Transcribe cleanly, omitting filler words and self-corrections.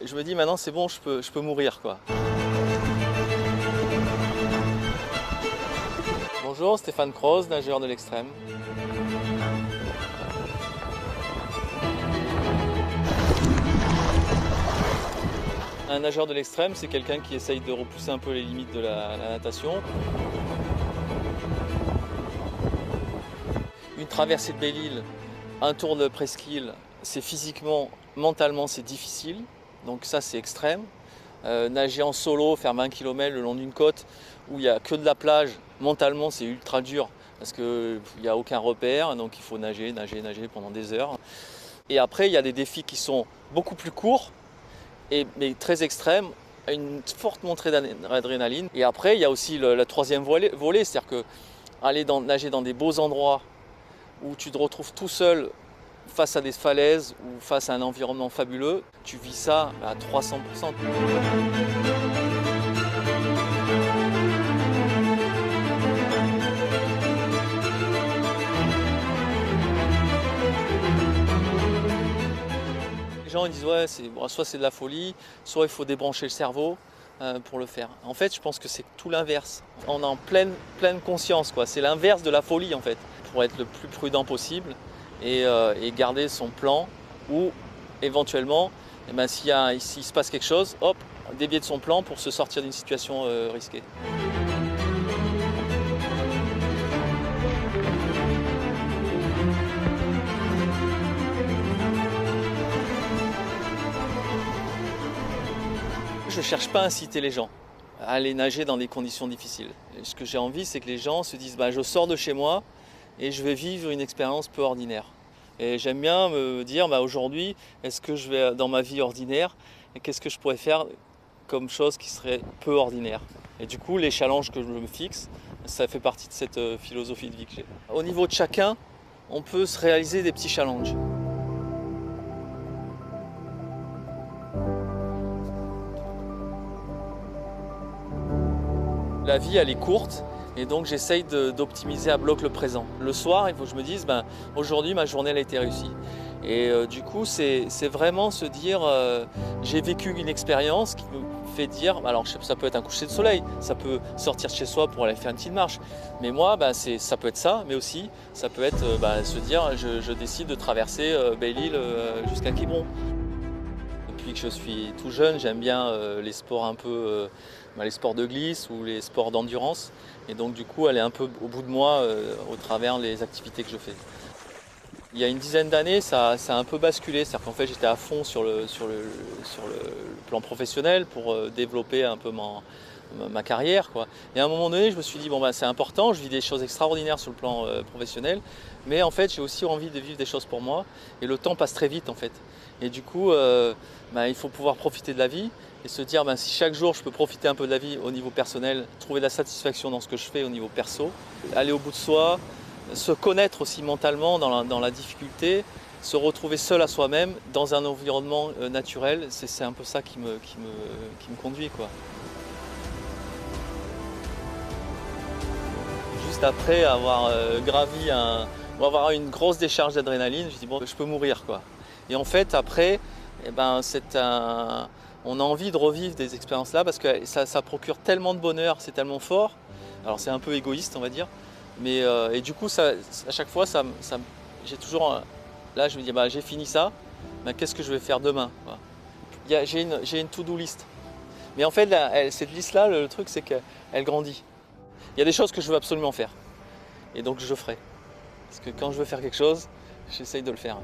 je me dis maintenant c'est bon, je peux mourir quoi. Bonjour, Stéphane Croze, nageur de l'extrême. Un nageur de l'extrême, c'est quelqu'un qui essaye de repousser un peu les limites de la natation. Une traversée de Belle-Île, un tour de presqu'île, c'est physiquement, mentalement, c'est difficile. Donc ça, c'est extrême. Nager en solo, faire 20 km le long d'une côte où il n'y a que de la plage, mentalement, c'est ultra dur parce qu'il n'y a aucun repère. Donc il faut nager pendant des heures. Et après, il y a des défis qui sont beaucoup plus courts, mais très extrêmes, une forte montée d'adrénaline. Et après, il y a aussi le troisième volet, c'est-à-dire que nager dans des beaux endroits où tu te retrouves tout seul face à des falaises ou face à un environnement fabuleux, tu vis ça à 300%. Les gens ils disent ouais, soit c'est de la folie, soit il faut débrancher le cerveau pour le faire. En fait, je pense que c'est tout l'inverse. On est en pleine conscience, quoi. C'est l'inverse de la folie en fait, pour être le plus prudent possible et garder son plan ou éventuellement, s'il se passe quelque chose, hop, dévier de son plan pour se sortir d'une situation risquée. Je ne cherche pas à inciter les gens à aller nager dans des conditions difficiles. Et ce que j'ai envie, c'est que les gens se disent je sors de chez moi et je vais vivre une expérience peu ordinaire. Et j'aime bien me dire aujourd'hui, est-ce que je vais dans ma vie ordinaire et qu'est-ce que je pourrais faire comme chose qui serait peu ordinaire. Et du coup, les challenges que je me fixe, ça fait partie de cette philosophie de vie que j'ai. Au niveau de chacun, on peut se réaliser des petits challenges. La vie, elle est courte et donc j'essaye d'optimiser à bloc le présent. Le soir, il faut que je me dise, aujourd'hui, ma journée elle a été réussie. Et du coup, c'est vraiment se dire, j'ai vécu une expérience qui me fait dire, alors ça peut être un coucher de soleil, ça peut sortir de chez soi pour aller faire une petite marche. Mais moi, ça peut être ça, mais aussi, ça peut être se dire, je décide de traverser Belle-Île jusqu'à Quiberon. Depuis que je suis tout jeune, j'aime bien les sports un peu, les sports de glisse ou les sports d'endurance. Et donc du coup, elle est un peu au bout de moi au travers des activités que je fais. Il y a une dizaine d'années, ça a un peu basculé. C'est-à-dire qu'en fait, j'étais à fond sur le plan professionnel pour développer un peu ma carrière, quoi. Et à un moment donné, je me suis dit, c'est important, je vis des choses extraordinaires sur le plan professionnel, mais en fait, j'ai aussi envie de vivre des choses pour moi. Et le temps passe très vite, en fait. Et du coup, il faut pouvoir profiter de la vie et se dire, si chaque jour, je peux profiter un peu de la vie au niveau personnel, trouver de la satisfaction dans ce que je fais au niveau perso, aller au bout de soi, se connaître aussi mentalement dans la difficulté, se retrouver seul à soi-même dans un environnement naturel, c'est un peu ça qui me conduit, quoi. Juste après avoir gravi ou avoir une grosse décharge d'adrénaline, je dis je peux mourir, quoi. Et en fait après, on a envie de revivre des expériences-là parce que ça procure tellement de bonheur, c'est tellement fort. Alors c'est un peu égoïste, on va dire. Mais et du coup, à chaque fois, j'ai toujours là, je me dis j'ai fini ça, qu'est-ce que je vais faire demain, quoi. J'ai une to-do list. Mais en fait, cette liste-là, le truc, c'est qu'elle grandit. Il y a des choses que je veux absolument faire. Et donc, je ferai. Parce que quand je veux faire quelque chose, j'essaye de le faire.